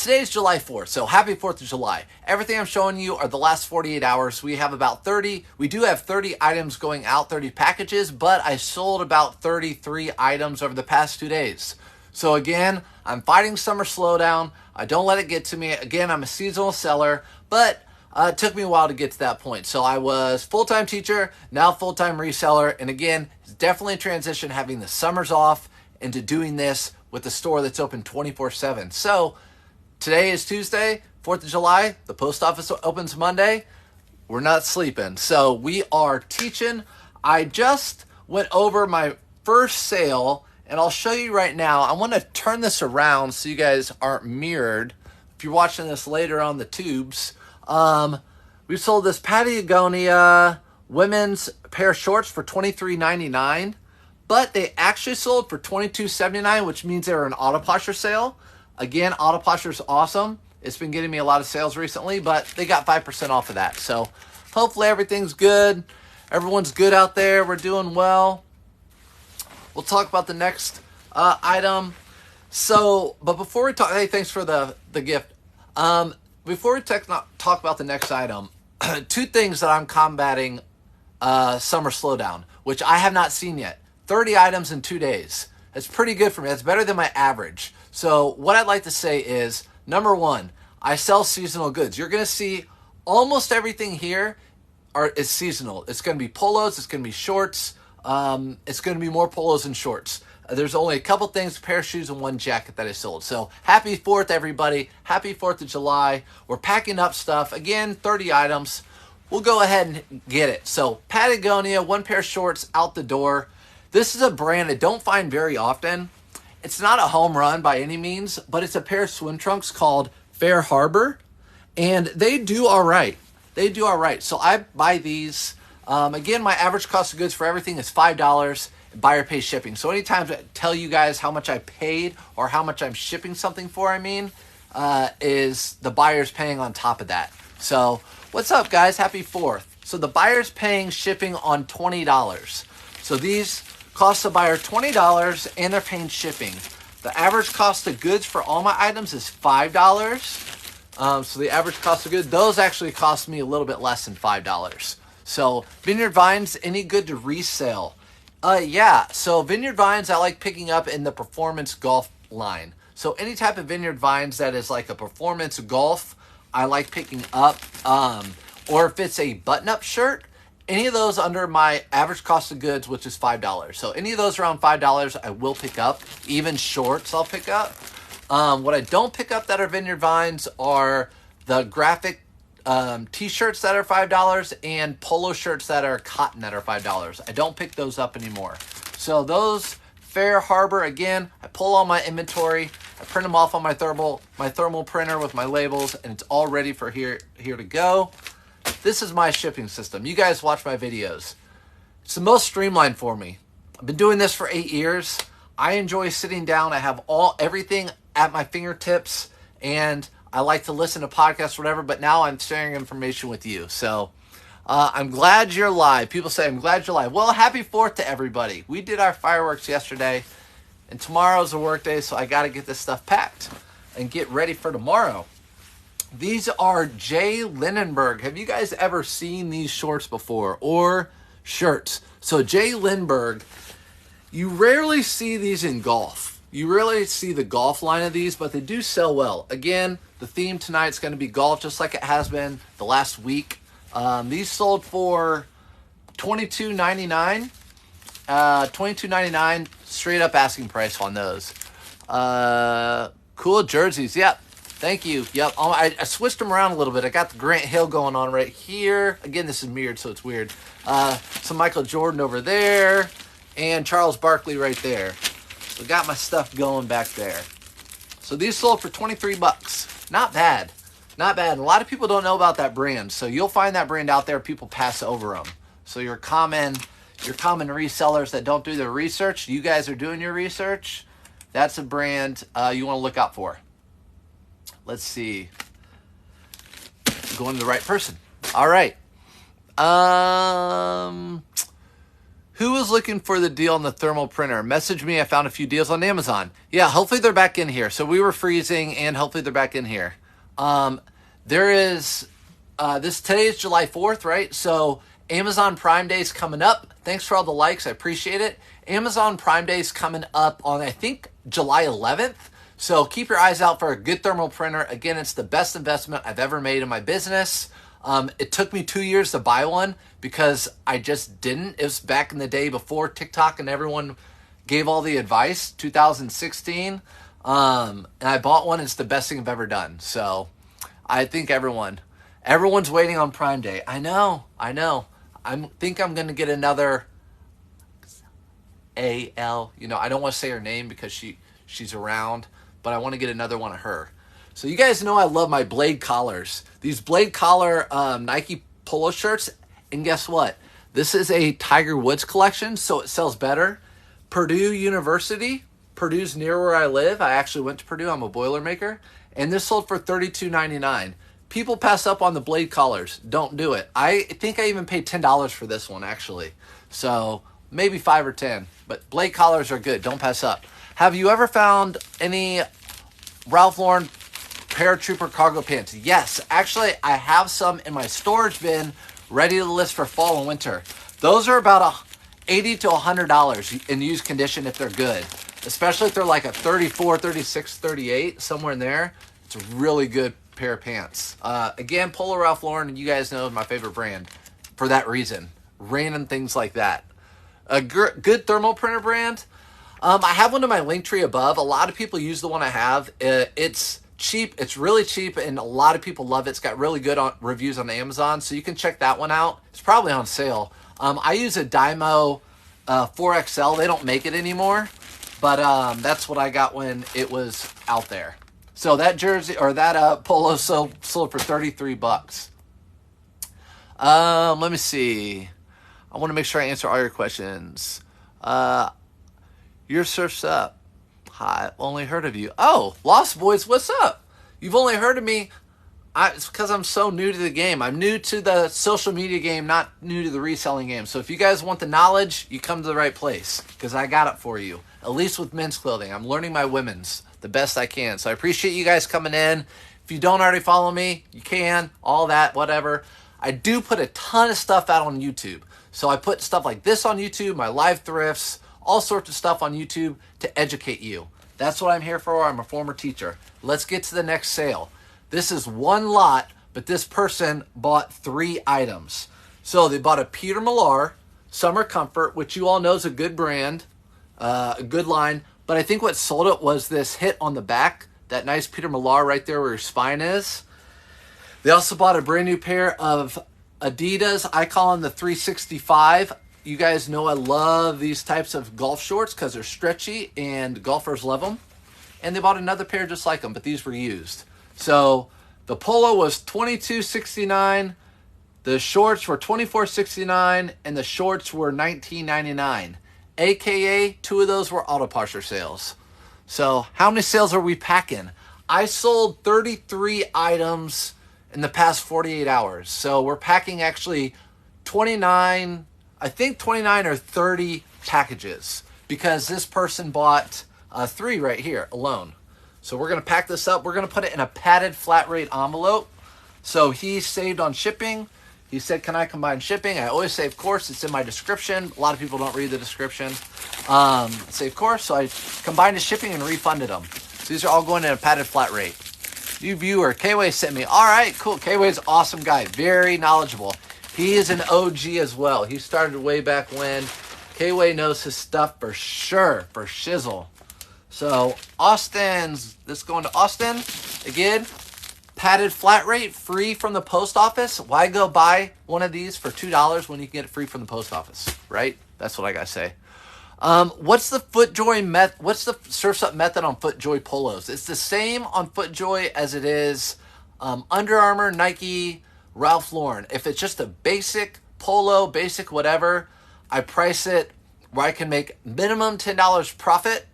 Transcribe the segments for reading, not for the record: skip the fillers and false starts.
Today's July 4th, so happy 4th of July. Everything I'm showing you are the last 48 hours. We have about 30, we do have 30 items going out, 30 packages, but I sold about 33 items over the past 2 days. So again, I'm fighting summer slowdown. I don't let it get to me. Again, I'm a seasonal seller, but it took me a while to get to that point. So I was full-time teacher, now full-time reseller, and again, it's definitely a transition having the summers off into doing this with a store that's open 24/7. So today is Tuesday, 4th of July. The post office opens Monday. We're not sleeping. So we are teaching. I just went over my first sale, and I'll show you right now. I want to turn this around so you guys aren't mirrored. If you're watching this later on the tubes, we sold this Patagonia women's pair of shorts for $23.99, but they actually sold for $22.79, which means they were an auto posture sale. Again, auto posture is awesome. It's been getting me a lot of sales recently, but they got 5% off of that. So hopefully everything's good. Everyone's good out there. We're doing well. We'll talk about the next item. So, but before we talk, hey, thanks for the gift. Before we talk about the next item, two things that I'm combating summer slowdown, which I have not seen yet. 30 items in 2 days. That's pretty good for me. That's better than my average. So what I'd like to say is, number one, I sell seasonal goods. You're going to see almost everything here is seasonal. It's going to be polos. It's going to be shorts. It's going to be more polos and shorts. There's only a couple things, a pair of shoes and one jacket that I sold. So happy 4th, everybody. Happy 4th of July. We're packing up stuff. Again, 30 items. We'll go ahead and get it. So Patagonia, one pair of shorts out the door. This is a brand I don't find very often. It's not a home run by any means, but it's a pair of swim trunks called Fair Harbor, and they do all right. They do all right. So I buy these. Again, my average cost of goods for everything is $5. Buyer pays shipping. So anytime I tell you guys how much I paid or how much I'm shipping something for, is the buyer's paying on top of that. So what's up, guys? Happy 4th. So the buyer's paying shipping on $20. So these cost the buyer $20 and they're paying shipping. The average cost of goods for all my items is $5. So the average cost of goods, those actually cost me a little bit less than $5. So Vineyard Vines, any good to resell? Yeah, so Vineyard Vines I like picking up in the performance golf line. So any type of Vineyard Vines that is like a performance golf, I like picking up. Or if it's a button-up shirt, any of those under my average cost of goods, which is $5. So any of those around $5, I will pick up. Even shorts, I'll pick up. What I don't pick up that are Vineyard Vines are the graphic t-shirts that are $5 and polo shirts that are cotton that are $5. I don't pick those up anymore. So those Fair Harbor, again, I pull all my inventory. I print them off on my thermal printer with my labels, and it's all ready for here to go. This is my shipping system. You guys watch my videos. It's the most streamlined for me. I've been doing this for 8 years. I enjoy sitting down. I have everything at my fingertips, and I like to listen to podcasts, whatever, but now I'm sharing information with you. So I'm glad you're live. People say, I'm glad you're live. Well, happy 4th to everybody. We did our fireworks yesterday, and tomorrow's a work day, so I got to get this stuff packed and get ready for tomorrow. These are Jay Lindenberg. Have you guys ever seen these shorts before or shirts? So Jay Lindenberg, you rarely see these in golf. You rarely see the golf line of these, but they do sell well. Again, the theme tonight is going to be golf, just like it has been the last week. These sold for $22.99. $22.99 straight up asking price on those. Cool jerseys. Yep. Thank you. Yep. I switched them around a little bit. I got the Grant Hill going on right here. Again, this is mirrored, so it's weird. Some Michael Jordan over there and Charles Barkley right there. So got my stuff going back there. So these sold for $23. Not bad. Not bad. And a lot of people don't know about that brand. So you'll find that brand out there. People pass over them. So your common resellers that don't do their research, you guys are doing your research. That's a brand you want to look out for. Let's see. Going to the right person. All right. Who is looking for the deal on the thermal printer? Message me. I found a few deals on Amazon. Yeah, hopefully they're back in here. So we were freezing, and hopefully they're back in here. There is today is July 4th, right? So Amazon Prime Day is coming up. Thanks for all the likes. I appreciate it. Amazon Prime Day is coming up on, I think, July 11th. So keep your eyes out for a good thermal printer. Again, it's the best investment I've ever made in my business. It took me 2 years to buy one because I just didn't. It was back in the day before TikTok and everyone gave all the advice, 2016. And I bought one. It's the best thing I've ever done. So I think everyone's waiting on Prime Day. I know. I think I'm going to get another AL. You know, I don't want to say her name because she's around, but I want to get another one of her. So you guys know I love my blade collars. These blade collar Nike polo shirts. And guess what? This is a Tiger Woods collection, so it sells better. Purdue University. Purdue's near where I live. I actually went to Purdue. I'm a Boilermaker. And this sold for $32.99. People pass up on the blade collars. Don't do it. I think I even paid $10 for this one, actually. So maybe 5 or 10. But blade collars are good. Don't pass up. Have you ever found any Ralph Lauren Paratrooper cargo pants? Yes. Actually, I have some in my storage bin ready to list for fall and winter. Those are about $80 to $100 in used condition if they're good. Especially if they're like a 34, 36, 38, somewhere in there. It's a really good pair of pants. Again, Polo Ralph Lauren, you guys know, is my favorite brand for that reason. Random things like that. A good thermal printer brand. I have one in my link tree above. A lot of people use the one I have. It's cheap. It's really cheap, and a lot of people love it. It's got really good reviews on Amazon, so you can check that one out. It's probably on sale. I use a Dymo 4XL. They don't make it anymore, but that's what I got when it was out there. So that jersey or that polo sold for $33. Let me see. I want to make sure I answer all your questions. Your surf's up. Hi, only heard of you. Oh, Lost Boys, what's up? You've only heard of me. It's because I'm so new to the game. I'm new to the social media game, not new to the reselling game. So if you guys want the knowledge, you come to the right place because I got it for you. At least with men's clothing. I'm learning my women's the best I can. So I appreciate you guys coming in. If you don't already follow me, you can. All that, whatever. I do put a ton of stuff out on YouTube. So I put stuff like this on YouTube, my live thrifts, all sorts of stuff on YouTube to educate you. That's what I'm here for. I'm a former teacher. Let's get to the next sale. This is one lot, but this person bought 3 items. So they bought a Peter Millar Summer Comfort, which you all know is a good brand, a good line. But I think what sold it was this hit on the back, that nice Peter Millar right there where your spine is. They also bought a brand new pair of Adidas. I call them the 365. You guys know I love these types of golf shorts because they're stretchy and golfers love them. And they bought another pair just like them, but these were used. So the polo was $22.69, the shorts were $24.69, and the shorts were $19.99. AKA 2 of those were auto parser sales. So how many sales are we packing? I sold 33 items in the past 48 hours. So we're packing actually 29 or 30 packages because this person bought 3 right here alone. So we're going to pack this up. We're going to put it in a padded flat rate envelope. So he saved on shipping. He said, can I combine shipping? I always say, of course, it's in my description. A lot of people don't read the description. Say, of course. So I combined the shipping and refunded them. So these are all going in a padded flat rate. New viewer, K-Way sent me. All right, cool. K-Way's an awesome guy. Very knowledgeable. He is an OG as well. He started way back when. K-Way knows his stuff for sure, for shizzle. So this going to Austin. Again, padded flat rate, free from the post office. Why go buy one of these for $2 when you can get it free from the post office, right? That's what I gotta say. What's the FootJoy what's the Surf's Up method on FootJoy polos? It's the same on FootJoy as it is Under Armour, Nike, Ralph Lauren. If it's just a basic polo, basic whatever, I price it where I can make minimum $10 profit,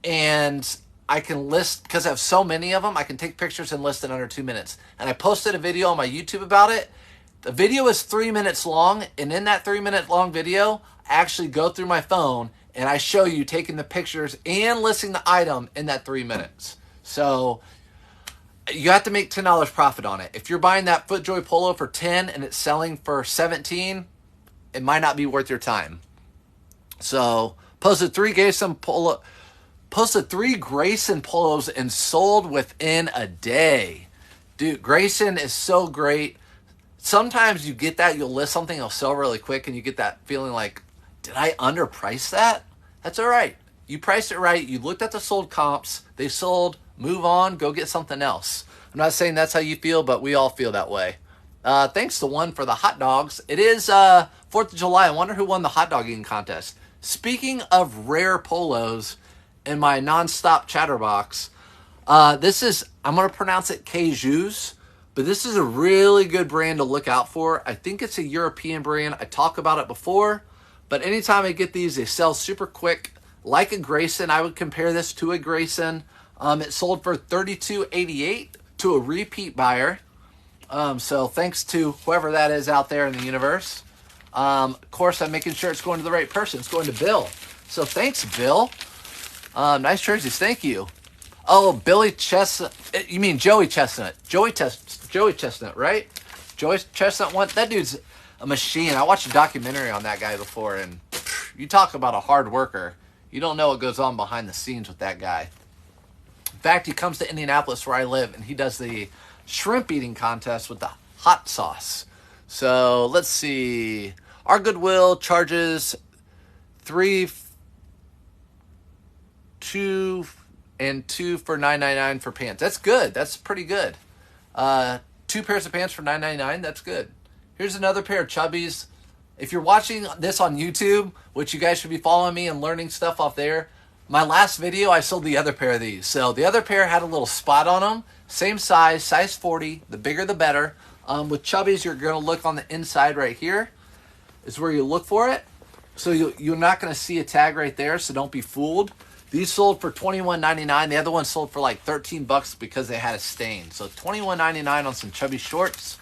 and I can list, because I have so many of them, I can take pictures and list in under 2 minutes. And I posted a video on my YouTube about it. The video is 3 minutes long, and in that 3-minute long video, I actually go through my phone and I show you taking the pictures and listing the item in that 3 minutes. So you have to make $10 profit on it. If you're buying that FootJoy polo for 10 and it's selling for 17, it might not be worth your time. So posted three Grayson polos and sold within a day. Dude, Grayson is so great. Sometimes you get that, you'll list something, it'll sell really quick, and you get that feeling like, did I underprice that? That's all right. You priced it right. You looked at the sold comps. They sold. Move on. Go get something else. I'm not saying that's how you feel, but we all feel that way. Thanks to one for the hot dogs. It is 4th of July. I wonder who won the hot dog eating contest. Speaking of rare polos in my nonstop chatterbox, this is, I'm going to pronounce it Cajus, but this is a really good brand to look out for. I think it's a European brand. I talked about it before, but anytime I get these, they sell super quick. Like a Grayson, I would compare this to a Grayson. It sold for $32.88 to a repeat buyer. So thanks to whoever that is out there in the universe. Of course, I'm making sure it's going to the right person. It's going to Bill. So thanks, Bill. Nice jerseys. Thank you. Oh, Billy Chestnut. You mean Joey Chestnut. Joey Chestnut, right? Joey Chestnut one. That dude's a machine. I watched a documentary on that guy before, and you talk about a hard worker. You don't know what goes on behind the scenes with that guy. In fact, he comes to Indianapolis where I live, and he does the shrimp eating contest with the hot sauce. So let's see. Our Goodwill charges $2 and $2 for $9.99 for pants. That's good. That's pretty good. 2 pairs of pants for $9.99. That's good. Here's another pair of Chubbies. If you're watching this on YouTube, which you guys should be following me and learning stuff off there, my last video, I sold the other pair of these. So the other pair had a little spot on them. Same size, size 40. The bigger, the better. With Chubbies, you're going to look on the inside right here. Is where you look for it. So you're not going to see a tag right there, so don't be fooled. These sold for $21.99. The other one sold for like $13 because they had a stain. So $21.99 on some Chubby shorts.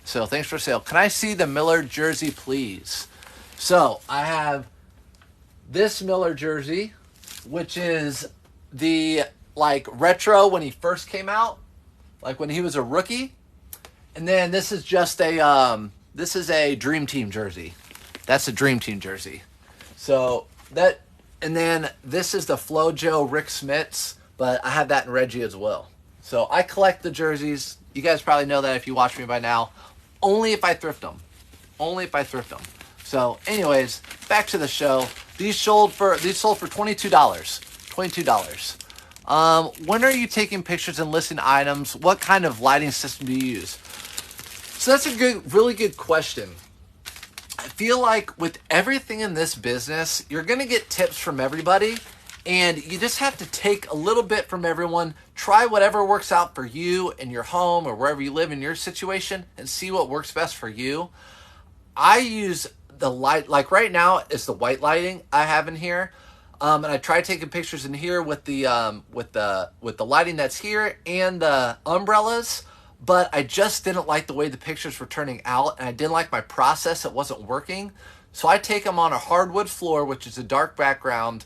So thanks for sale. Can I see the Miller jersey, please? So I have this Miller jersey, which is the like retro when he first came out, like when he was a rookie. And then this is just a this is a Dream Team jersey. That's a Dream Team jersey. So that, and then this is the FloJo Rick Smits, but I have that in Reggie as well. So I collect the jerseys. You guys probably know that if you watch me by now. Only if I thrift them. Only if I thrift them. So anyways, back to the show. These sold for $22. $22. When are you taking pictures and listing items? What kind of lighting system do you use? So that's a really good question. I feel like with everything in this business, you're going to get tips from everybody, and you just have to take a little bit from everyone, try whatever works out for you in your home or wherever you live in your situation, and see what works best for you. I use the light, like right now it's the white lighting I have in here. And I try taking pictures in here with the lighting that's here and the umbrellas, but I just didn't like the way the pictures were turning out, and I didn't like my process. It wasn't working. So I take them on a hardwood floor, which is a dark background,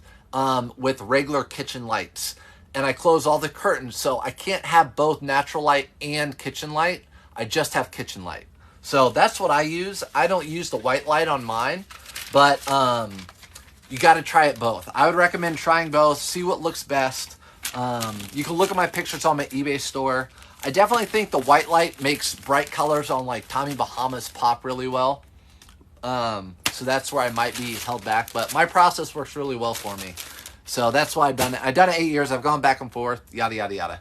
with regular kitchen lights. And I close all the curtains, so I can't have both natural light and kitchen light. I just have kitchen light. So that's what I use. I don't use the white light on mine, but you got to try it both. I would recommend trying both, see what looks best. You can look at my pictures on my eBay store. I definitely think the white light makes bright colors on like Tommy Bahama's pop really well. So that's where I might be held back, but my process works really well for me. So that's why I've done it. I've done it 8 years. I've gone back and forth, yada, yada, yada.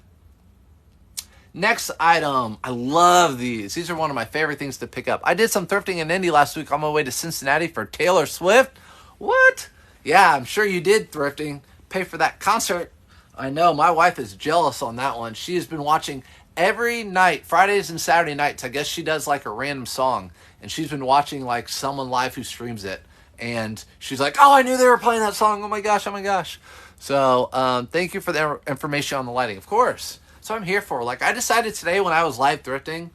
Next item. I love these. These are one of my favorite things to pick up. I did some thrifting in Indy last week on my way to Cincinnati for Taylor Swift. What? Yeah, I'm sure you did thrifting. Pay for that concert. I know. My wife is jealous on that one. She has been watching every night, Fridays and Saturday nights. I guess she does like a random song. And she's been watching like someone live who streams it. And she's like, oh, I knew they were playing that song. Oh my gosh, oh my gosh. So thank you for the information on the lighting. Of course. So I'm here for. Like, I decided today when I was live thrifting,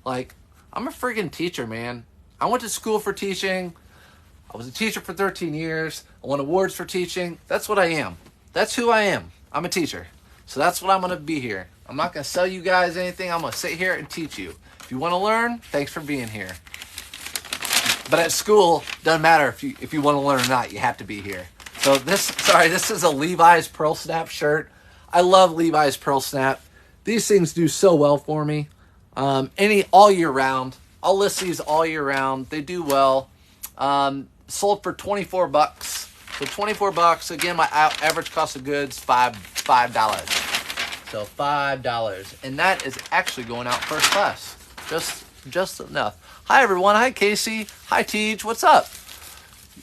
like, I'm a freaking teacher, man. I went to school for teaching. I was a teacher for 13 years. I won awards for teaching. That's what I am. That's who I am. I'm a teacher. So that's what I'm going to be here. I'm not going to sell you guys anything. I'm going to sit here and teach you. If you want to learn, thanks for being here. But at school, doesn't matter if you want to learn or not. You have to be here. So this is a Levi's Pearl Snap shirt. I love Levi's Pearl Snap. These things do so well for me. All year round. I'll list these all year round. They do well. Sold for $24. So $24. Again, my average cost of goods $5. So $5, and that is actually going out first class. Just enough. Hi everyone. Hi Casey. Hi Tej. What's up?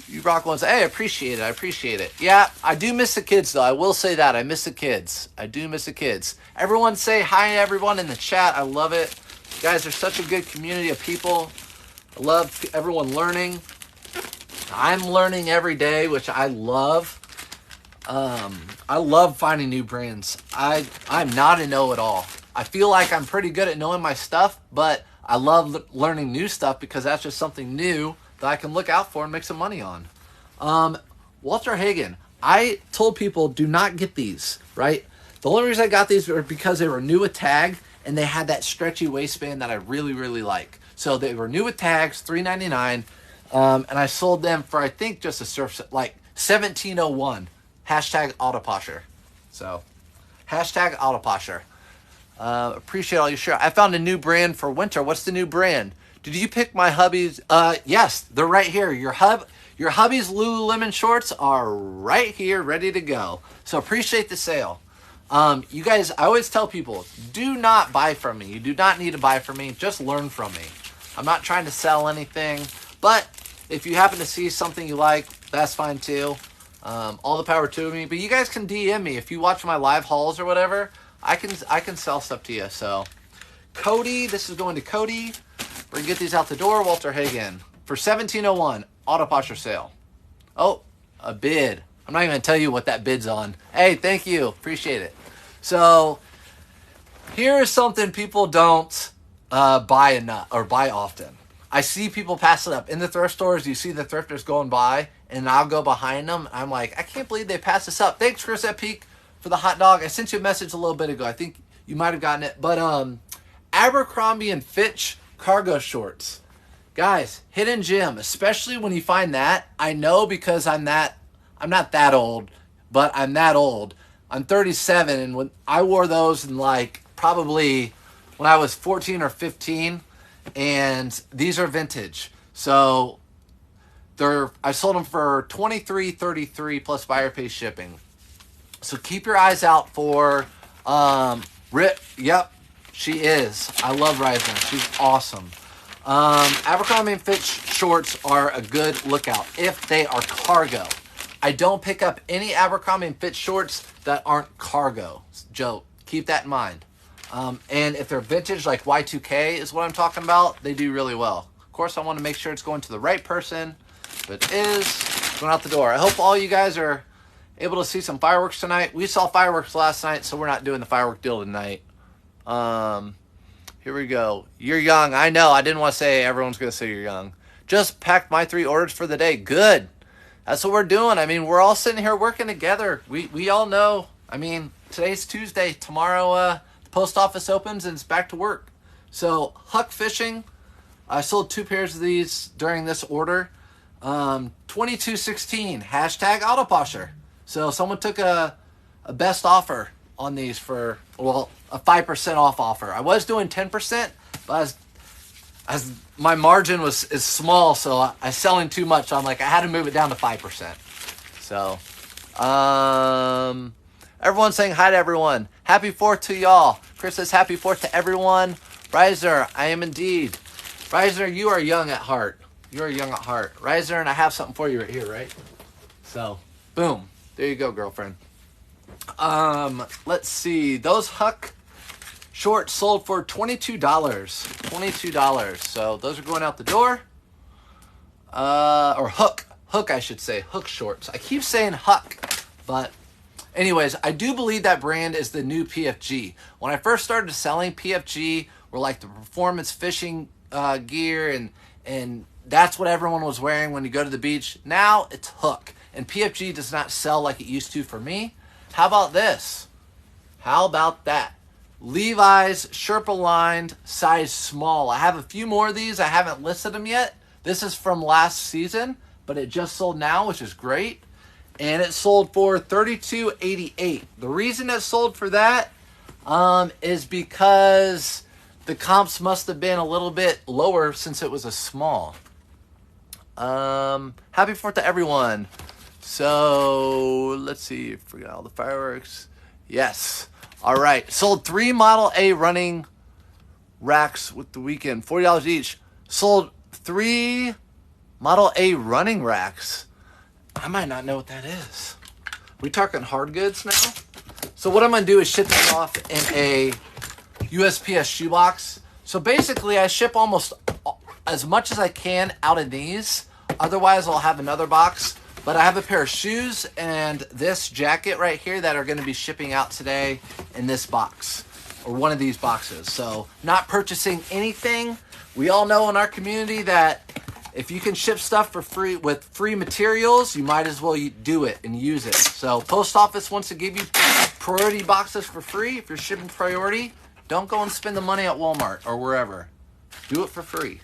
You rock ones. Hey, I appreciate it. I appreciate it. Yeah, I do miss the kids though. I will say that. I miss the kids. I do miss the kids. Everyone say hi everyone in the chat. I love it. You guys are such a good community of people. I love everyone learning. I'm learning every day, which I love. I love finding new brands. I'm not a know-it-all. I feel like I'm pretty good at knowing my stuff, but I love learning new stuff because that's just something new that I can look out for and make some money on. Walter Hagen, I told people do not get these, right? The only reason I got these were because they were new with tag and they had that stretchy waistband that I really, really like. So they were new with tags, $3.99, and I sold them for, I think, just a surf, like $17.01. Hashtag Autoposher. So, hashtag Autoposher. Appreciate all your share. I found a new brand for winter. What's the new brand? Did you pick my hubby's? Yes, they're right here. Your hubby's Lululemon shorts are right here, ready to go. So appreciate the sale. You guys, I always tell people, do not buy from me. You do not need to buy from me. Just learn from me. I'm not trying to sell anything, but if you happen to see something you like, that's fine too. All the power to me. But you guys can DM me if you watch my live hauls or whatever. I can sell stuff to you. So, Cody, this is going to Cody. We're gonna get these out the door. Walter Hagen for $17.01 Autoposher sale. Oh, a bid. I'm not even gonna tell you what that bid's on. Hey, thank you, appreciate it. So, here is something people don't buy enough or buy often. I see people pass it up in the thrift stores. You see the thrifters going by, and I'll go behind them. I'm like, I can't believe they passed this up. Thanks, Chris at Peak, for the hot dog. I sent you a message a little bit ago. I think you might have gotten it. But Abercrombie and Fitch cargo shorts. Guys, hidden gem, especially when you find that. I know because I'm not that old, but I'm that old. I'm 37, and when I wore those in like probably when I was 14 or 15, and these are vintage. So I sold them for $23.33 plus buyer pay shipping. So keep your eyes out for Rip. Yep, she is. I love Reisner. She's awesome. Abercrombie and Fitch shorts are a good lookout if they are cargo. I don't pick up any Abercrombie and Fitch shorts that aren't cargo. Joe, keep that in mind. And if they're vintage, like Y2K is what I'm talking about, they do really well. Of course, I want to make sure it's going to the right person, but it is going out the door. I hope all you guys are able to see some fireworks tonight. We saw fireworks last night, so we're not doing the firework deal tonight. Here we go. You're young. I know. I didn't want to say everyone's going to say you're young. Just packed my 3 orders for the day. Good. That's what we're doing. I mean, we're all sitting here working together. We all know. I mean, today's Tuesday. Tomorrow, the post office opens and it's back to work. So, Huck Fishing. I sold 2 pairs of these during this order. $22.16. Hashtag Autoposher. So, someone took a best offer on these for, well, a 5% off offer. I was doing 10%, but as my margin is small, so I was selling too much. So I'm like, I had to move it down to 5%. So, everyone's saying hi to everyone. Happy 4th to y'all. Chris says happy 4th to everyone. Riser, I am indeed. Riser, you are young at heart. You are young at heart. Riser, and I have something for you right here, right? So, boom. There you go, girlfriend. Let's see. Those Huck shorts sold for $22. $22. So those are going out the door. Or Hook. Hook, I should say. Hook shorts. I keep saying Huck. But anyways, I do believe that brand is the new PFG. When I first started selling, PFG were like the performance fishing gear, and that's what everyone was wearing when you go to the beach. Now it's Hook, and PFG does not sell like it used to for me. How about this? How about that? Levi's Sherpa lined, size small. I have a few more of these. I haven't listed them yet. This is from last season, but it just sold now, which is great. And it sold for $32.88. The reason it sold for that is because the comps must have been a little bit lower since it was a small. Happy 4th to everyone. So let's see. Forgot all the fireworks. Yes. All right. Sold 3 Model A running racks with the weekend. $40 each. Sold 3 Model A running racks. I might not know what that is. We talking hard goods now? So what I'm going to do is ship this off in a USPS shoebox. So basically I ship almost as much as I can out of these. Otherwise I'll have another box. But I have a pair of shoes and this jacket right here that are going to be shipping out today in this box. Or one of these boxes. So not purchasing anything. We all know in our community that if you can ship stuff for free with free materials, you might as well do it and use it. So post office wants to give you priority boxes for free. If you're shipping priority, don't go and spend the money at Walmart or wherever. Do it for free.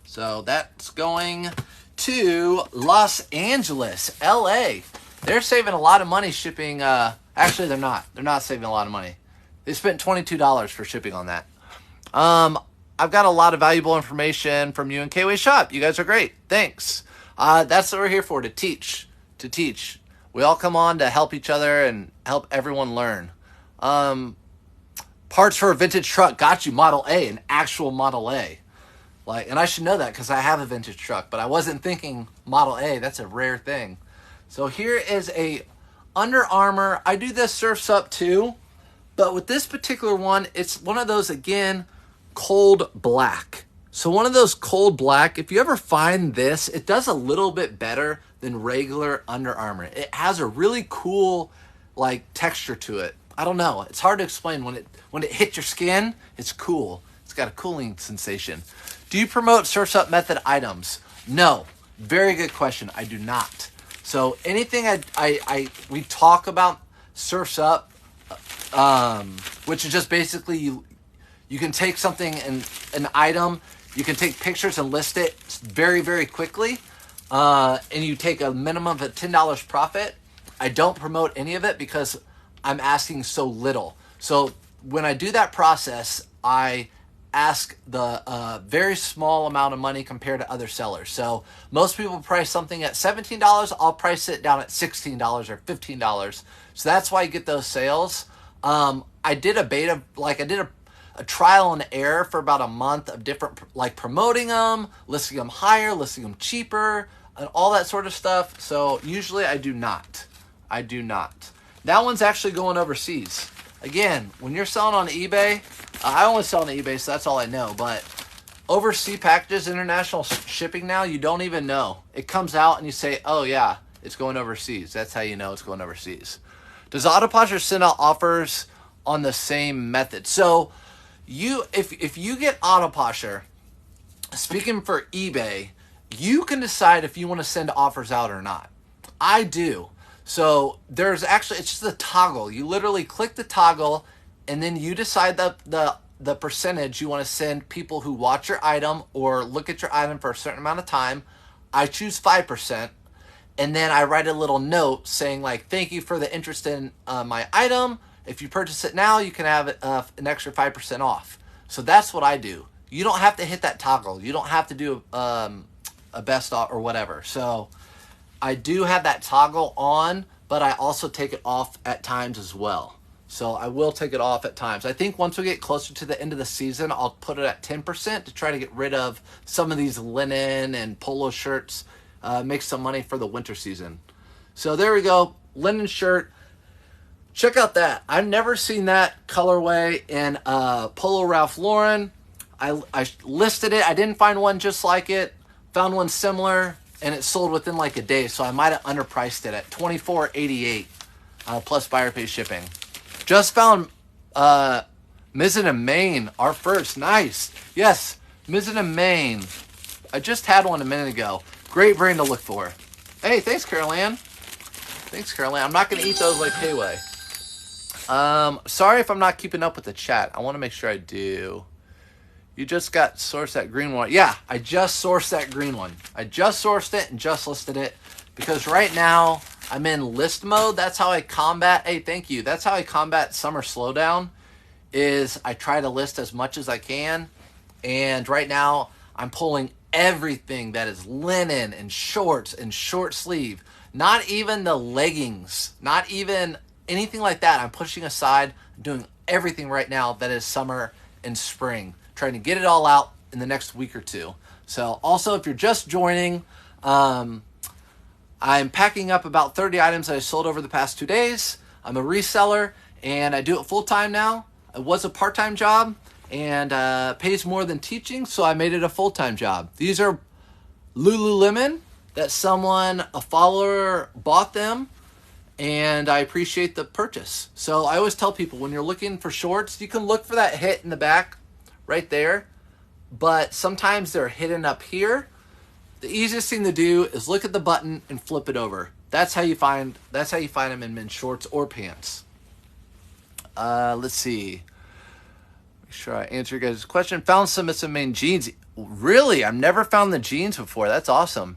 So that's going to Los Angeles, LA. They're saving a lot of money shipping. Actually, they're not. They're not saving a lot of money. They spent $22 for shipping on that. I've got a lot of valuable information from you and K-Way Shop. You guys are great. Thanks. That's what we're here for, to teach. To teach. We all come on to help each other and help everyone learn. Parts for a vintage truck. Got you. Model A. An actual Model A. And I should know that because I have a vintage truck. But I wasn't thinking Model A. That's a rare thing. So here is a Under Armour. I do this Surf's Up too. But with this particular one, it's one of those, again, cold black. So one of those cold black, if you ever find this, it does a little bit better than regular Under Armour. It has a really cool texture to it. I don't know. It's hard to explain. When it hits your skin, it's cool. It's got a cooling sensation. Do you promote Surf's Up method items? No. Very good question. I do not. So anything we talk about Surf's Up, which is just basically you can take something and an item, you can take pictures and list it very, very quickly, and you take a minimum of $10 profit. I don't promote any of it because I'm asking so little. So when I do that process, I ask the very small amount of money compared to other sellers. So most people price something at $17. I'll price it down at $16 or $15. So that's why you get those sales. I did a beta, I did a trial and error for about a month of different, promoting them, listing them higher, listing them cheaper, and all that sort of stuff. So usually I do not. That one's actually going overseas. Again, when you're selling on eBay, I only sell on eBay, so that's all I know. But overseas packages, international shipping now, you don't even know. It comes out and you say, oh yeah, it's going overseas. That's how you know it's going overseas. Does Autopasher send out offers on the same method? So if you get Autopasher, speaking for eBay, you can decide if you want to send offers out or not. I do. So there's actually, it's just a toggle. You literally click the toggle and then you decide the percentage you want to send people who watch your item or look at your item for a certain amount of time. I choose 5%. And then I write a little note saying thank you for the interest in my item. If you purchase it now, you can have an extra 5% off. So that's what I do. You don't have to hit that toggle. You don't have to do a best off or whatever. So I do have that toggle on, but I also take it off at times as well. So I will take it off at times. I think once we get closer to the end of the season, I'll put it at 10% to try to get rid of some of these linen and polo shirts, make some money for the winter season. So there we go, linen shirt. Check out that. I've never seen that colorway in Polo Ralph Lauren. I listed it. I didn't find one just like it. Found one similar, and it sold within a day. So I might have underpriced it at $24.88 plus buyer pay shipping. Just found Mizzen and Maine, our first. Nice. Yes, Mizzen and Maine. I just had one a minute ago. Great brain to look for. Hey, thanks, Caroline. Thanks, Caroline. I'm not going to eat those like Payway. Sorry if I'm not keeping up with the chat. I want to make sure I do. You just got sourced that green one. Yeah, I just sourced that green one. I just sourced it and just listed it because right now I'm in list mode. That's how I combat. Hey, thank you. That's how I combat summer slowdown is I try to list as much as I can. And right now I'm pulling everything that is linen and shorts and short sleeve. Not even the leggings. Not even anything like that. I'm pushing aside. I'm doing everything right now that is summer and spring. Trying to get it all out in the next week or two. So also, if you're just joining, I'm packing up about 30 items that I sold over the past 2 days. I'm a reseller, and I do it full-time now. It was a part-time job, and pays more than teaching, so I made it a full-time job. These are Lululemon that a follower bought them, and I appreciate the purchase. So I always tell people, when you're looking for shorts, you can look for that hit in the back right there, but sometimes they're hidden up here. The easiest thing to do is look at the button and flip it over. That's how you find them in men's shorts or pants. Let's see. Make sure I answer your guys' question. Found some Maine jeans. Really? I've never found the jeans before. That's awesome.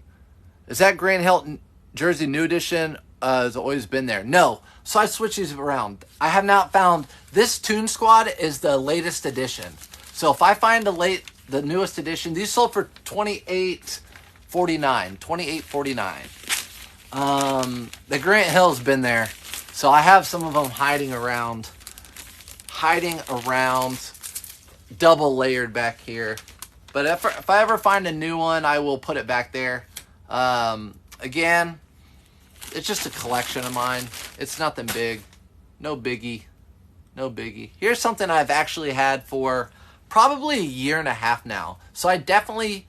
Is that Grant Hilton jersey new edition? Has always been there. No. So I switched these around. I have not found this Toon Squad is the latest edition. So if I find the newest edition, these sold for $28.49. $28.49. The Grant Hill's been there, so I have some of them hiding around, double layered back here. But if I ever find a new one, I will put it back there. Again, it's just a collection of mine. It's nothing big, no biggie. Here's something I've actually had for probably a year and a half now. So I definitely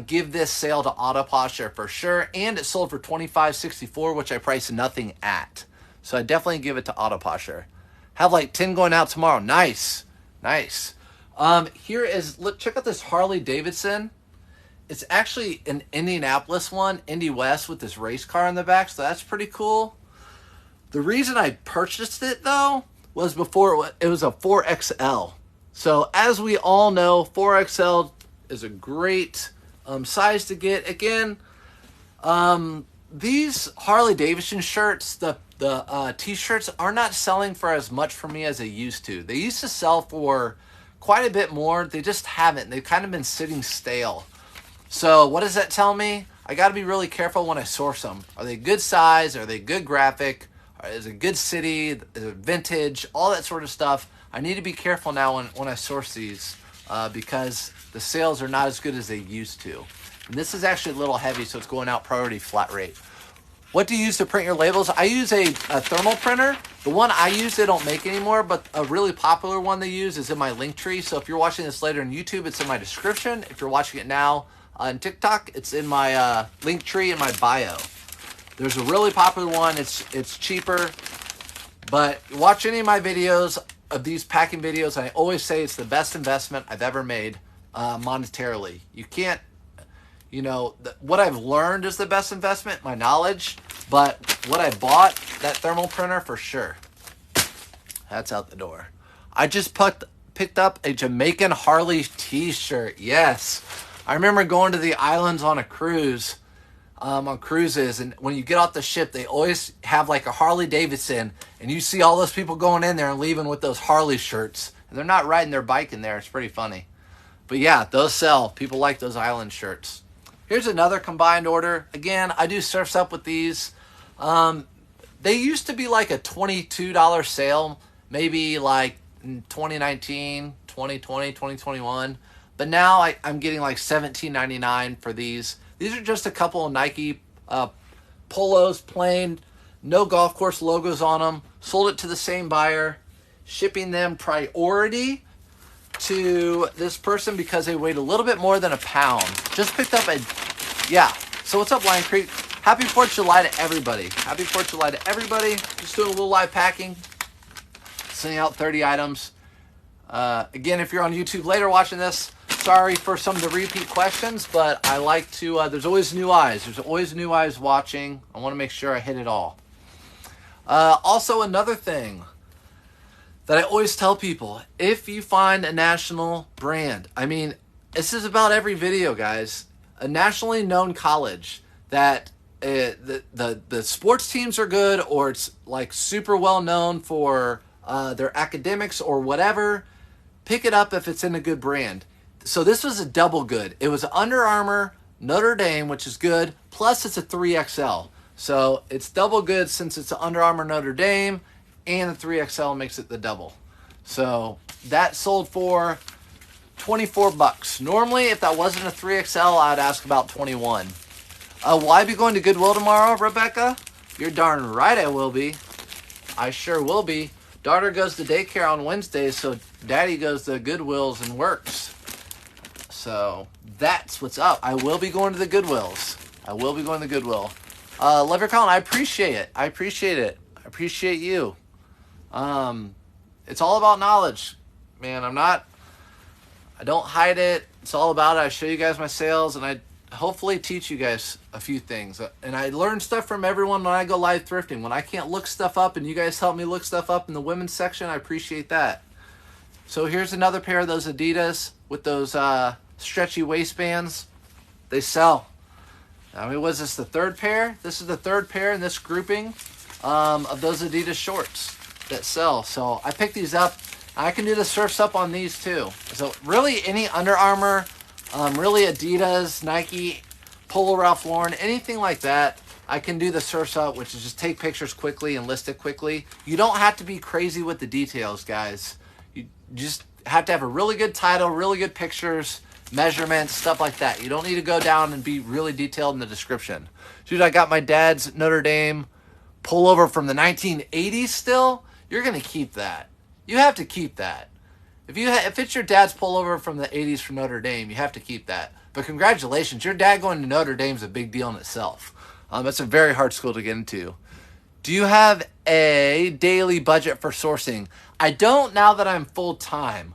give this sale to Auto Posture for sure. And it sold for $25.64, which I priced nothing at. So I definitely give it to Auto Posture. Have like 10 going out tomorrow. Nice. Here is, look, check out this Harley Davidson. It's actually an Indianapolis one, Indy West, with this race car in the back. So that's pretty cool. The reason I purchased it though was before it was a 4XL. So as we all know, 4XL is a great size to get. Again, these Harley Davidson shirts, the t-shirts are not selling for as much for me as they used to. They used to sell for quite a bit more. They just haven't. They've kind of been sitting stale. So what does that tell me? I got to be really careful when I source them. Are they good size? Are they good graphic? Is it good city? Is it vintage? All that sort of stuff. I need to be careful now when I source these because the sales are not as good as they used to. And this is actually a little heavy, so it's going out priority flat rate. What do you use to print your labels? I use a thermal printer. The one I use, they don't make anymore, but a really popular one they use is in my link tree. So if you're watching this later on YouTube, it's in my description. If you're watching it now on TikTok, it's in my link tree in my bio. There's a really popular one. It's cheaper, but watch any of my videos of these packing videos, and I always say it's the best investment I've ever made monetarily. You can't, what I've learned is the best investment, my knowledge, but what I bought, that thermal printer, for sure. That's out the door. I just picked up a Jamaican Harley t-shirt. Yes. I remember going to the islands on a cruise, on cruises, and when you get off the ship, they always have like a Harley Davidson, and you see all those people going in there and leaving with those Harley shirts, and they're not riding their bike in there. It's pretty funny. But yeah, those sell. People like those island shirts. Here's another combined order. Again, I do Surf's Up with these. They used to be like a $22 sale, maybe like in 2019, 2020, 2021. But now I'm getting like $17.99 for these. These are just a couple of Nike polos, plain, no golf course logos on them. Sold it to the same buyer, shipping them priority to this person because they weighed a little bit more than a pound. Just picked up So what's up, Lion Creek? Happy 4th of July to everybody. Happy 4th of July to everybody. Just doing a little live packing. Sending out 30 items. Again, if you're on YouTube later watching this, sorry for some of the repeat questions, but I like to, there's always new eyes. There's always new eyes watching. I want to make sure I hit it all. Also, another thing that I always tell people, if you find a national brand, I mean, this is about every video, guys, a nationally known college that the sports teams are good, or it's like super well known for their academics or whatever, pick it up if it's in a good brand. So this was a double good. It was Under Armour, Notre Dame, which is good, plus it's a 3XL. So it's double good since it's an Under Armour, Notre Dame, and the 3XL makes it the double. So that sold for 24 bucks. Normally, if that wasn't a 3XL, I'd ask about 21. Will I be going to Goodwill tomorrow, Rebecca? You're darn right I will be. I sure will be. Daughter goes to daycare on Wednesdays, so daddy goes to Goodwills and works. So that's what's up. I will be going to the Goodwills. I will be going to Goodwill. Love your comment. I appreciate it. I appreciate it. I appreciate you. It's all about knowledge, man. I don't hide it. It's all about it. I show you guys my sales, and I hopefully teach you guys a few things. And I learn stuff from everyone when I go live thrifting. When I can't look stuff up and you guys help me look stuff up in the women's section, I appreciate that. So here's another pair of those Adidas with those stretchy waistbands. They sell. I mean, was this the third pair? This is the third pair in this grouping of those Adidas shorts that sell. So I picked these up. I can do the surfs up on these too. So really any Under Armour, really Adidas, Nike, Polo Ralph Lauren, anything like that, I can do the surfs up, which is just take pictures quickly and list it quickly. You don't have to be crazy with the details, guys. You just have to have a really good title, really good pictures, measurements, stuff like that. You don't need to go down and be really detailed in the description. Dude, I got my dad's Notre Dame pullover from the 1980s still. You're going to keep that. You have to keep that. If it's your dad's pullover from the 80s from Notre Dame, you have to keep that. But congratulations, your dad going to Notre Dame is a big deal in itself. It's a very hard school to get into. Do you have a daily budget for sourcing? I don't, now that I'm full-time.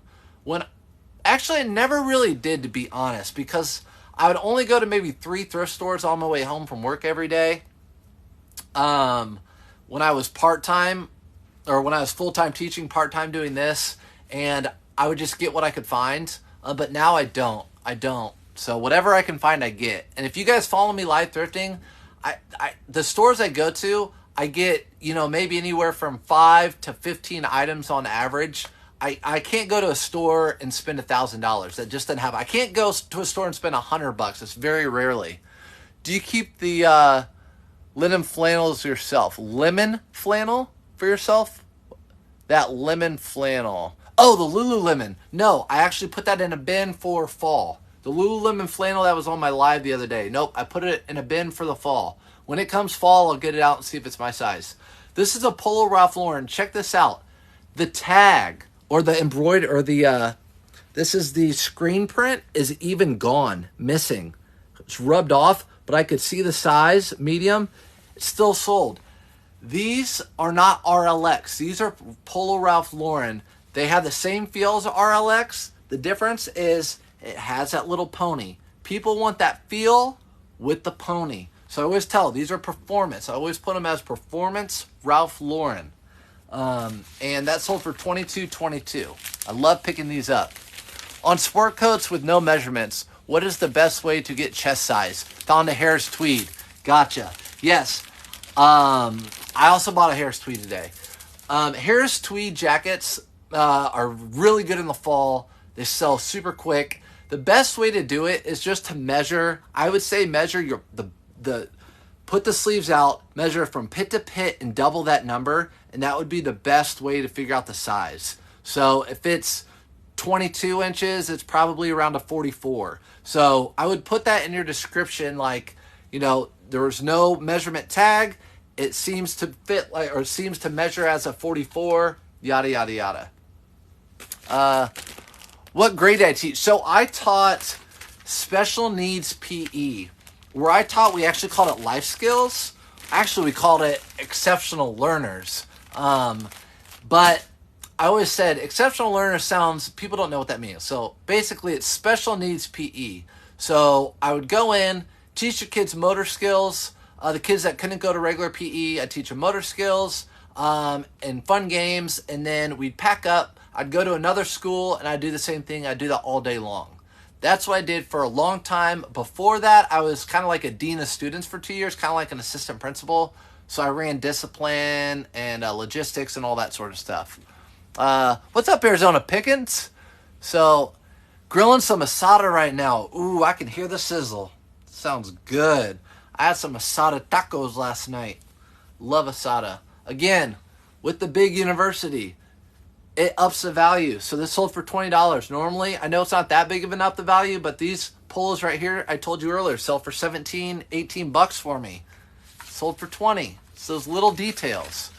Actually, I never really did, to be honest, because I would only go to maybe 3 thrift stores on my way home from work every day. When I was part-time, or when I was full-time teaching, part-time doing this, and I would just get what I could find. But now I don't. So whatever I can find, I get. And if you guys follow me live thrifting, the stores I go to, I get, maybe anywhere from 5 to 15 items on average. I can't go to a store and spend $1,000. That just doesn't happen. I can't go to a store and spend $100. It's very rarely. Do you keep the linen flannels yourself? Lemon flannel for yourself? That lemon flannel. Oh, the Lululemon. No, I actually put that in a bin for fall. The Lululemon flannel that was on my live the other day. Nope, I put it in a bin for the fall. When it comes fall, I'll get it out and see if it's my size. This is a Polo Ralph Lauren. Check this out. The tag, or the embroidery, or this is the screen print, is even gone, missing. It's rubbed off, but I could see the size, medium. It's still sold. These are not RLX. These are Polo Ralph Lauren. They have the same feel as RLX. The difference is it has that little pony. People want that feel with the pony. So I always tell, these are performance. I always put them as performance Ralph Lauren. And that sold for $22.22. I love picking these up. On sport coats with no measurements, what is the best way to get chest size? Found a Harris Tweed. Gotcha. Yes. I also bought a Harris Tweed today. Harris Tweed jackets are really good in the fall. They sell super quick. The best way to do it is just to measure. I would say measure put the sleeves out, measure from pit to pit, and double that number, and that would be the best way to figure out the size. So if it's 22 inches, it's probably around a 44. So I would put that in your description, like, there was no measurement tag. It seems to fit like, or seems to measure as a 44, yada, yada, yada. What grade did I teach? So I taught special needs PE. Where I taught, we actually called it life skills. Actually, we called it exceptional learners. But I always said exceptional learner sounds, people don't know what that means. So basically it's special needs PE. So I would go in, teach the kids motor skills. The kids that couldn't go to regular PE, I'd teach them motor skills and fun games. And then we'd pack up. I'd go to another school and I'd do the same thing. I'd do that all day long. That's what I did for a long time. Before that, I was kind of like a dean of students for 2 years, kind of like an assistant principal. So I ran discipline and logistics and all that sort of stuff. What's up, Arizona Pickens? So, grilling some asada right now. Ooh, I can hear the sizzle. Sounds good. I had some asada tacos last night. Love asada. Again, with the big university, it ups the value. So this sold for $20. Normally, I know it's not that big of an up the value, but these polos right here, I told you earlier, sell for 17, 18 bucks for me. Sold for 20. It's those little details.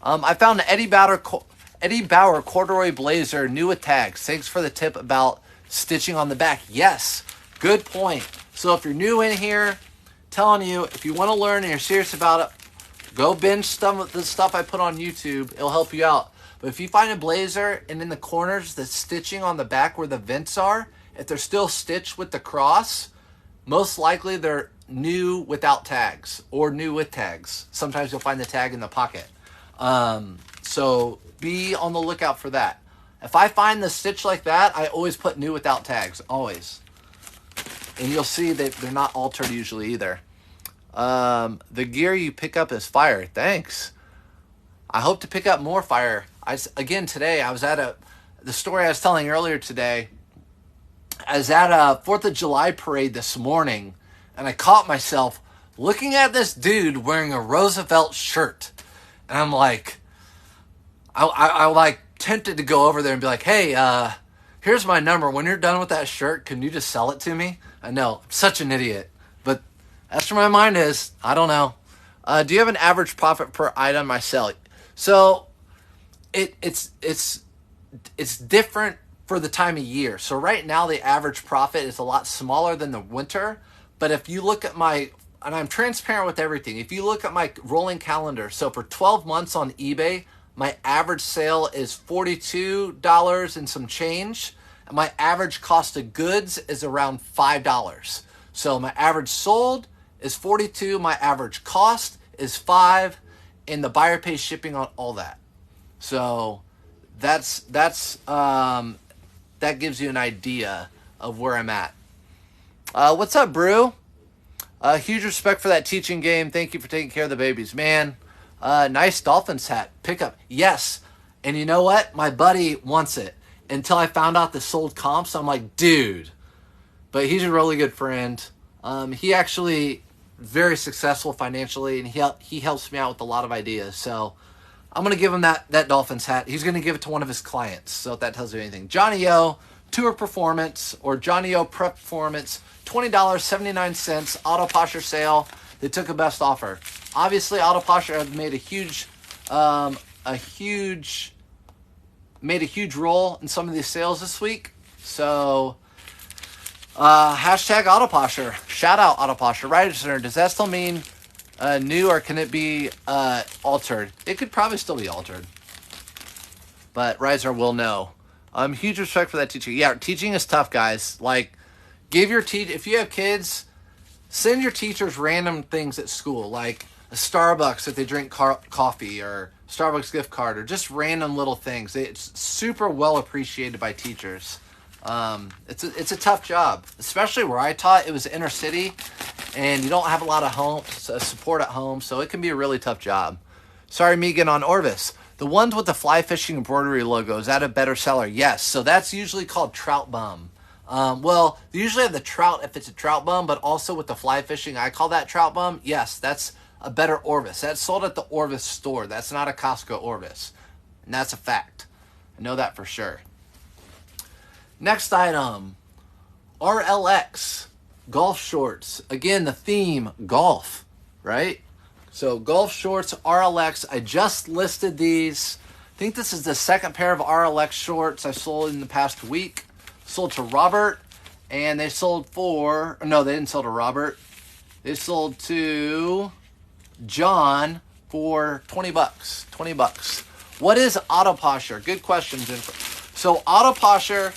I found an Eddie Bauer corduroy blazer, new with tags. Thanks for the tip about stitching on the back. Yes, good point. So if you're new in here, telling you, if you want to learn and you're serious about it, go binge some of the stuff I put on YouTube. It'll help you out. But if you find a blazer and in the corners, the stitching on the back where the vents are, if they're still stitched with the cross, most likely they're new without tags or new with tags. Sometimes you'll find the tag in the pocket. So be on the lookout for that. If I find the stitch like that, I always put new without tags, always. And you'll see that they're not altered usually either. The gear you pick up is fire. Thanks. I hope to pick up more fire. Again, today, I was at the story I was telling earlier today, I was at a 4th of July parade this morning, and I caught myself looking at this dude wearing a Roosevelt shirt. And I'm like, I like tempted to go over there and be like, hey, here's my number. When you're done with that shirt, can you just sell it to me? I know, I'm such an idiot. But that's where my mind is. I don't know. Do you have an average profit per item I sell? So it's different for the time of year. So right now the average profit is a lot smaller than the winter. But if you look at and I'm transparent with everything. If you look at my rolling calendar, so for 12 months on eBay, my average sale is $42 and some change. And my average cost of goods is around $5. So my average sold is $42. My average cost is $5. And the buyer pays shipping on all that. So that gives you an idea of where I'm at. What's up, Brew? Huge respect for that teaching game. Thank you for taking care of the babies. Man, nice Dolphins hat. Pickup. Yes. And you know what? My buddy wants it. Until I found out the sold comps, I'm like, dude. But he's a really good friend. He actually very successful financially, and he helps me out with a lot of ideas. So I'm going to give him that Dolphins hat. He's going to give it to one of his clients. So if that tells you anything. Johnny O, Tour Performance, or Johnny O Prep Performance, $20.79, Auto Posher sale. They took a best offer. Obviously, Auto Posher has made a huge role in some of these sales this week. So hashtag Autoposher. Shout out Autoposher. Riser, does that still mean new, or can it be altered? It could probably still be altered. But Riser will know. Huge respect for that teaching. Yeah, teaching is tough, guys. Like, if you have kids, send your teachers random things at school, like a Starbucks if they drink coffee, or Starbucks gift card, or just random little things. It's super well appreciated by teachers. It's a tough job, especially where I taught. It was inner city, and you don't have a lot of support at home, so it can be a really tough job. Sorry, Megan on Orvis. The ones with the fly fishing embroidery logo, is that a better seller? Yes. So that's usually called trout bum. Well, they usually have the trout if it's a trout bum, but also with the fly fishing, I call that trout bum. Yes, that's a better Orvis. That's sold at the Orvis store. That's not a Costco Orvis. And that's a fact. I know that for sure. Next item, RLX golf shorts. Again, the theme, golf, right? So golf shorts, RLX. I just listed these. I think this is the second pair of RLX shorts I sold in the past week. Sold to Robert, and they sold no, they didn't sell to Robert. They sold to John for $20. What is auto posture? Good question, Jennifer. So auto posture,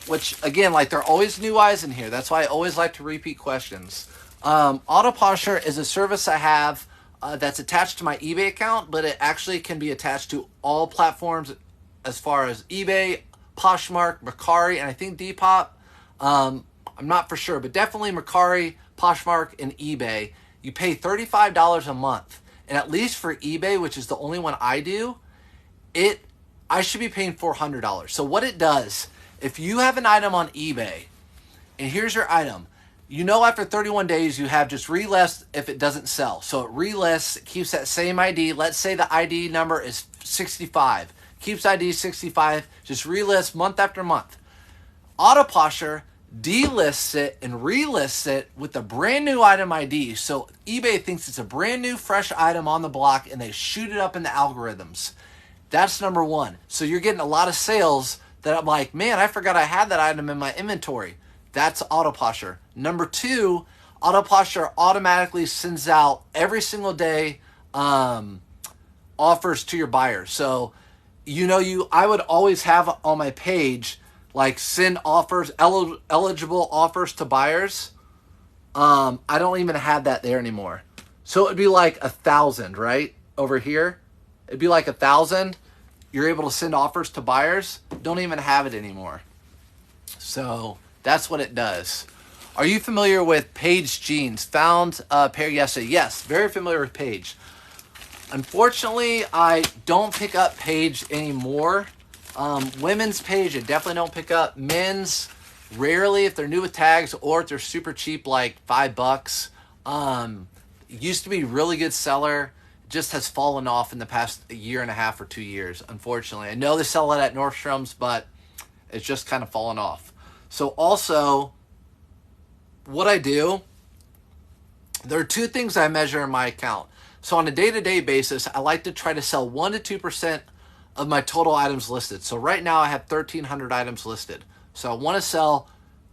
which again, like there are always new eyes in here. That's why I always like to repeat questions. Auto posture is a service I have that's attached to my eBay account, but it actually can be attached to all platforms as far as eBay, Poshmark, Mercari, and I think Depop. I'm not for sure, but definitely Mercari, Poshmark, and eBay. You pay $35 a month. And at least for eBay, which is the only one I do, I should be paying $400. So what it does, if you have an item on eBay, and here's your item, you know after 31 days you have just relist if it doesn't sell. So it relists, it keeps that same ID. Let's say the ID number is 65. Keeps ID 65, just relists month after month. Auto posture delists it and relists it with a brand new item ID. So eBay thinks it's a brand new fresh item on the block and they shoot it up in the algorithms. That's number one. So you're getting a lot of sales that I'm like, man, I forgot I had that item in my inventory. That's auto posture. Number two, auto posture automatically sends out every single day offers to your buyers. So I would always have on my page like send offers, eligible offers to buyers. I don't even have that there anymore. So it'd be like 1,000, right? Over here, it'd be like 1,000. You're able to send offers to buyers. Don't even have it anymore. So that's what it does. Are you familiar with Paige Jeans? Found a pair yesterday. Yes, very familiar with Paige. Unfortunately, I don't pick up Paige anymore. Women's Page, I definitely don't pick up. Men's, rarely if they're new with tags or if they're super cheap, like $5. It used to be a really good seller. Just has fallen off in the past year and a half or 2 years, unfortunately. I know they sell it at Nordstrom's, but it's just kind of fallen off. So also, what I do, there are two things I measure in my account. So on a day-to-day basis, I like to try to sell 1 to 2% of my total items listed. So right now I have 1,300 items listed. So I want to sell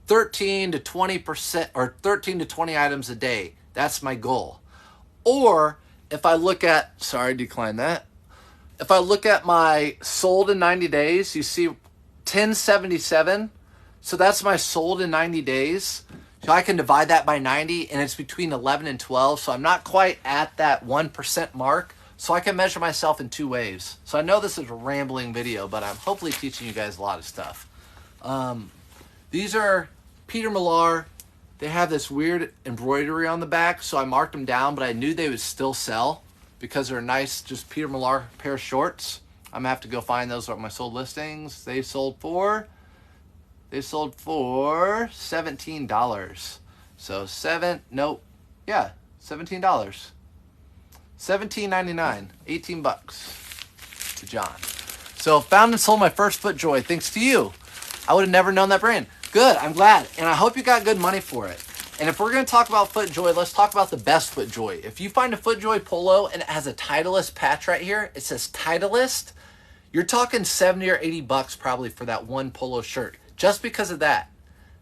13 to 20% or 13 to 20 items a day. That's my goal. Or if I look at, sorry, decline that. If I look at my sold in 90 days, you see 1077. So that's my sold in 90 days. So I can divide that by 90 and it's between 11 and 12. So I'm not quite at that 1% mark. So I can measure myself in two ways. So I know this is a rambling video, but I'm hopefully teaching you guys a lot of stuff. These are Peter Millar. They have this weird embroidery on the back, so I marked them down, but I knew they would still sell because they're nice, just Peter Millar pair of shorts. I'm gonna have to go find those on my sold listings. They sold for $17. So $17. $17.99, 18 bucks to John. So found and sold my first FootJoy thanks to you. I would have never known that brand. Good, I'm glad. And I hope you got good money for it. And if we're going to talk about FootJoy, let's talk about the best FootJoy. If you find a FootJoy polo and it has a Titleist patch right here, it says Titleist, you're talking 70 or 80 bucks probably for that one polo shirt. Just because of that.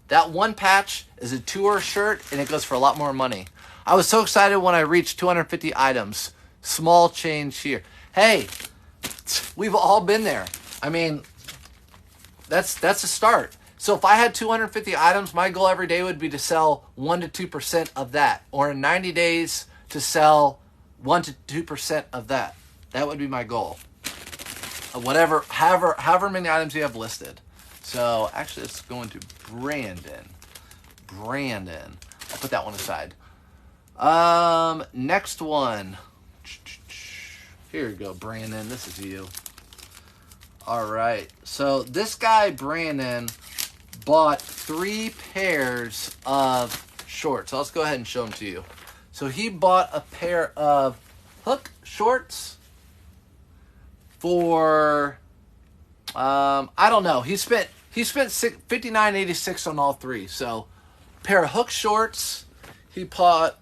That one patch is a tour shirt and it goes for a lot more money. I was so excited when I reached 250 items. Small change here. Hey, we've all been there. I mean, that's a start. So if I had 250 items, my goal every day would be to sell 1 to 2% of that. Or in 90 days to sell 1 to 2% of that. That would be my goal. However many items you have listed. So actually let's go into Brandon. I'll put that one aside. Next one. Here you go, Brandon. This is you. All right. So this guy, Brandon, bought 3 pairs of shorts. So let's go ahead and show them to you. So he bought a pair of hook shorts for, I don't know. He spent $59.86 on all 3. So pair of hook shorts. He bought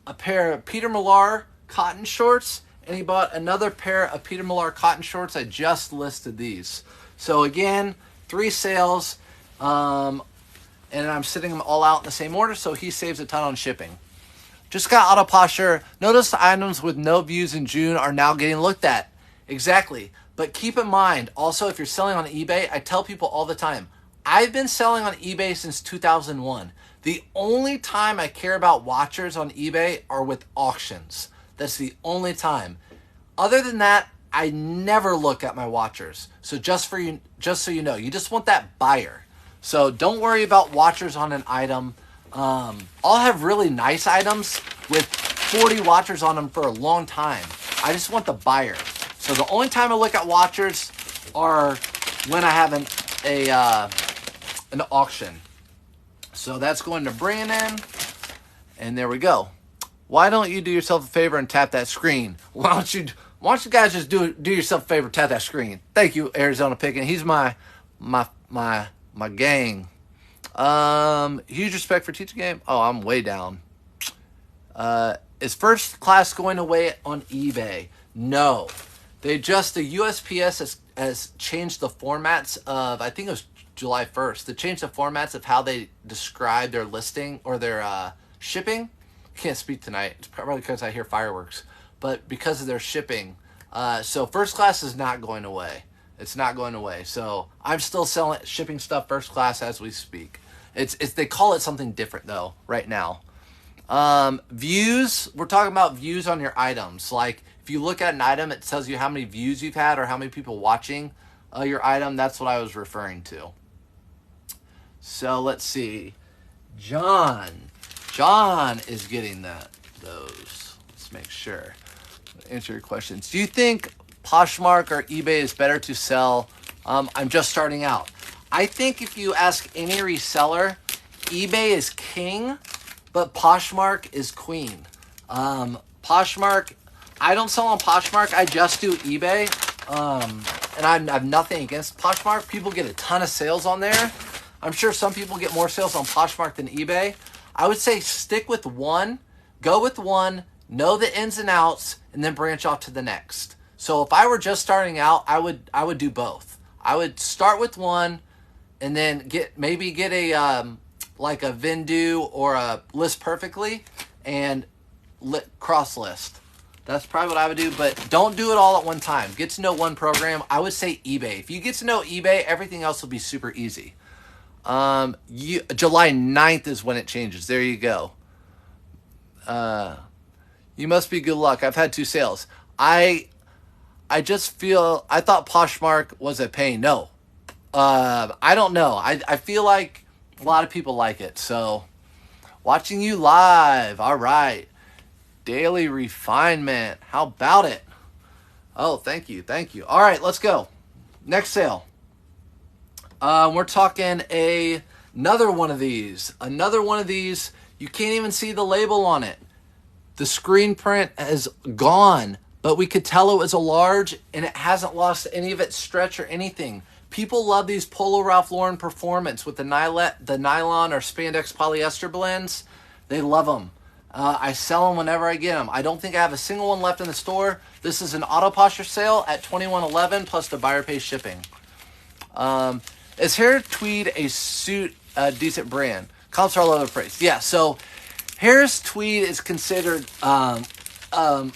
a pair of Peter Millar cotton shorts, and he bought another pair of Peter Millar cotton shorts. I just listed these. So again, 3 sales, and I'm sitting them all out in the same order, so he saves a ton on shipping. Just got auto posture. Notice the items with no views in June are now getting looked at. Exactly. But keep in mind, also, if you're selling on eBay, I tell people all the time, I've been selling on eBay since 2001. The only time I care about watchers on eBay are with auctions. That's the only time. Other than that, I never look at my watchers. So just so you know, you just want that buyer. So don't worry about watchers on an item. I'll have really nice items with 40 watchers on them for a long time. I just want the buyer. So the only time I look at watchers are when I have an auction. So that's going to Brandon. And there we go. Why don't you do yourself a favor and tap that screen? Why don't you guys just do yourself a favor, tap that screen? Thank you, Arizona Picking. He's my gang. Huge respect for teaching game. Oh, I'm way down. Is first class going away on eBay? No. The USPS has changed the formats of, I think it was July 1st. They changed the formats of how they describe their listing or their shipping. Can't speak tonight. It's probably because I hear fireworks. But because of their shipping. So first class is not going away. It's not going away. So I'm still shipping stuff first class as we speak. They call it something different though right now. Views, we're talking about views on your items. Like if you look at an item, it tells you how many views you've had or how many people watching your item. That's what I was referring to. So let's see. John is getting those. Let's make sure. Answer your questions. Do you think Poshmark or eBay is better to sell? I'm just starting out. I think if you ask any reseller, eBay is king, but Poshmark is queen. Poshmark, I don't sell on Poshmark. I just do eBay. And I have nothing against Poshmark. People get a ton of sales on there. I'm sure some people get more sales on Poshmark than eBay. I would say stick with one, go with one, know the ins and outs, and then branch off to the next. So if I were just starting out, I would do both. I would start with one, and then get a like a Vendu or a List Perfectly, and cross list. That's probably what I would do, but don't do it all at one time. Get to know one program. I would say eBay. If you get to know eBay, everything else will be super easy. July 9th is when it changes. There you go. You must be good luck. I've had 2 sales. I just feel, I thought Poshmark was a pain. No. I don't know. I feel like a lot of people like it. So watching you live. All right. Daily refinement. How about it? Oh, thank you. Thank you. All right, let's go. Next sale. We're talking another one of these. Another one of these. You can't even see the label on it. The screen print is gone, but we could tell it was a large, and it hasn't lost any of its stretch or anything. People love these Polo Ralph Lauren Performance with the nylon or spandex polyester blends. They love them. I sell them whenever I get them. I don't think I have a single one left in the store. This is an auto posture sale at $21.11 plus the buyer pays shipping. Is Harris Tweed a decent brand? Comps are all over the place. Yeah, so Harris Tweed is considered a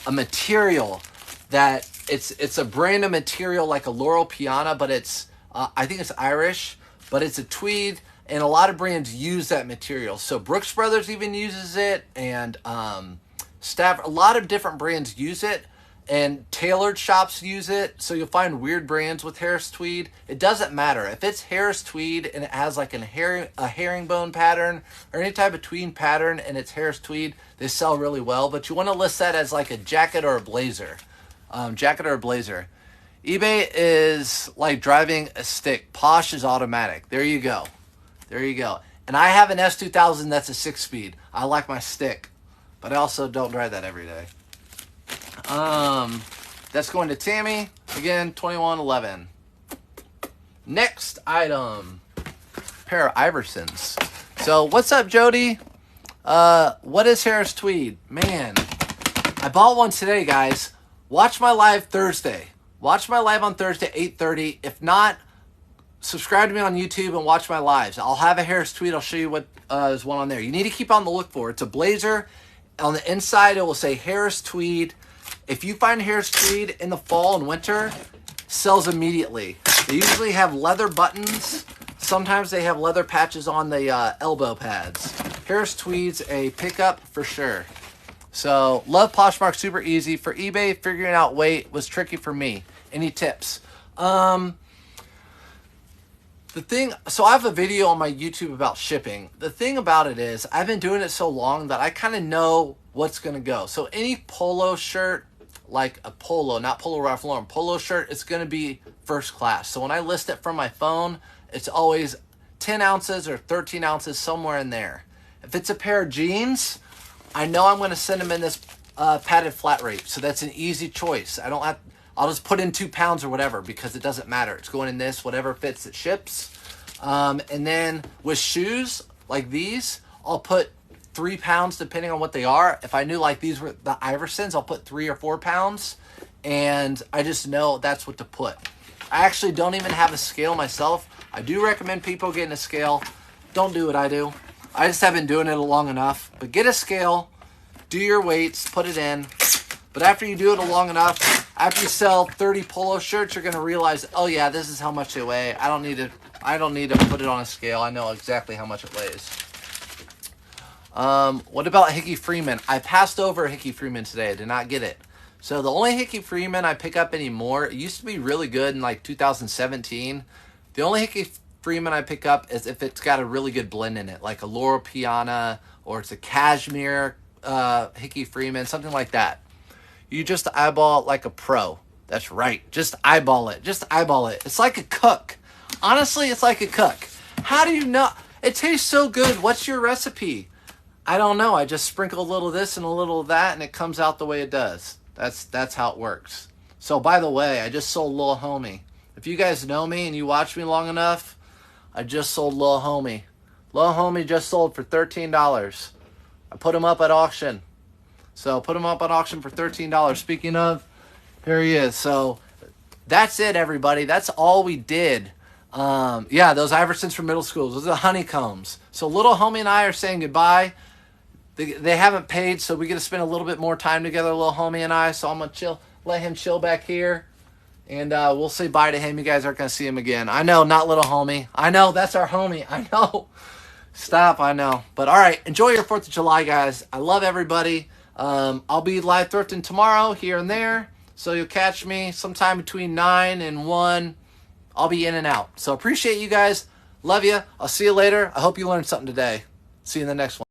material that it's a brand of material like a Laurel Piana, but it's I think it's Irish, but it's a tweed, and a lot of brands use that material. So Brooks Brothers even uses it, and a lot of different brands use it, and tailored shops use it. So you'll find weird brands with Harris Tweed. It doesn't matter. If it's Harris Tweed and it has like a herringbone pattern or any type of tweed pattern and it's Harris Tweed, they sell really well. But you want to list that as like a jacket or a blazer. eBay is like driving a stick. Posh is automatic. There you go. And I have an S2000 that's a 6-speed. I like my stick, but I also don't drive that every day. That's going to Tammy. Again, $21.11. Next item. Pair of Iversons. So what's up, Jody? What is Harris Tweed? Man, I bought one today, guys. Watch my live Thursday. Watch my live on Thursday, 8:30. If not, subscribe to me on YouTube and watch my lives. I'll have a Harris Tweed. I'll show you what is one on there. You need to keep on the look for. It's a blazer. On the inside, it will say Harris Tweed. If you find Harris Tweed in the fall and winter, sells immediately. They usually have leather buttons. Sometimes they have leather patches on the elbow pads. Harris Tweed's a pickup for sure. So, love Poshmark, super easy. For eBay, figuring out weight was tricky for me. Any tips? So I have a video on my YouTube about shipping. The thing about it is, I've been doing it so long that I kind of know what's going to go. So any polo shirt, like a polo, not Polo Ralph Lauren, polo shirt, it's going to be first class. So when I list it from my phone, it's always 10 ounces or 13 ounces, somewhere in there. If it's a pair of jeans, I know I'm going to send them in this padded flat rate. So that's an easy choice. I'll just put in 2 pounds or whatever because it doesn't matter. It's going in this, whatever fits, it ships. And then with shoes like these, I'll put 3 pounds depending on what they are. If I knew like these were the Iversons, I'll put 3 or 4 pounds. And I just know that's what to put. I actually don't even have a scale myself. I do recommend people getting a scale. Don't do what I do. I just haven't been doing it long enough. But get a scale, do your weights, put it in. But after you do it long enough, after you sell 30 polo shirts, you're going to realize, oh yeah, this is how much they weigh. I don't need to put it on a scale. I know exactly how much it weighs. What about Hickey Freeman? I passed over Hickey Freeman today. I did not get it. So the only Hickey Freeman I pick up anymore, it used to be really good in like 2017. The only Hickey Freeman I pick up is if it's got a really good blend in it, like a Laurel Piana or it's a cashmere Hickey Freeman, something like that. You just eyeball it like a pro. That's right. Just eyeball it. Just eyeball it. It's like a cook. Honestly, it's like a cook. How do you know? It tastes so good. What's your recipe? I don't know. I just sprinkle a little of this and a little of that, and it comes out the way it does. That's how it works. So, by the way, I just sold Lil Homie. If you guys know me and you watch me long enough, I just sold Lil Homie. Lil Homie just sold for $13. I put him up at auction. So, put him up at auction for $13. Speaking of, here he is. So, that's it, everybody. That's all we did. Yeah, those Iversons from middle school. Those are the honeycombs. So, Little Homie and I are saying goodbye. They haven't paid, so we get to spend a little bit more time together, Little Homie and I. So I'm going to let him chill back here. And we'll say bye to him. You guys aren't going to see him again. I know, not Little Homie. I know, that's our homie. I know. Stop, I know. But all right, enjoy your 4th of July, guys. I love everybody. I'll be live thrifting tomorrow here and there. So you'll catch me sometime between 9 and 1. I'll be in and out. So appreciate you guys. Love you. I'll see you later. I hope you learned something today. See you in the next one.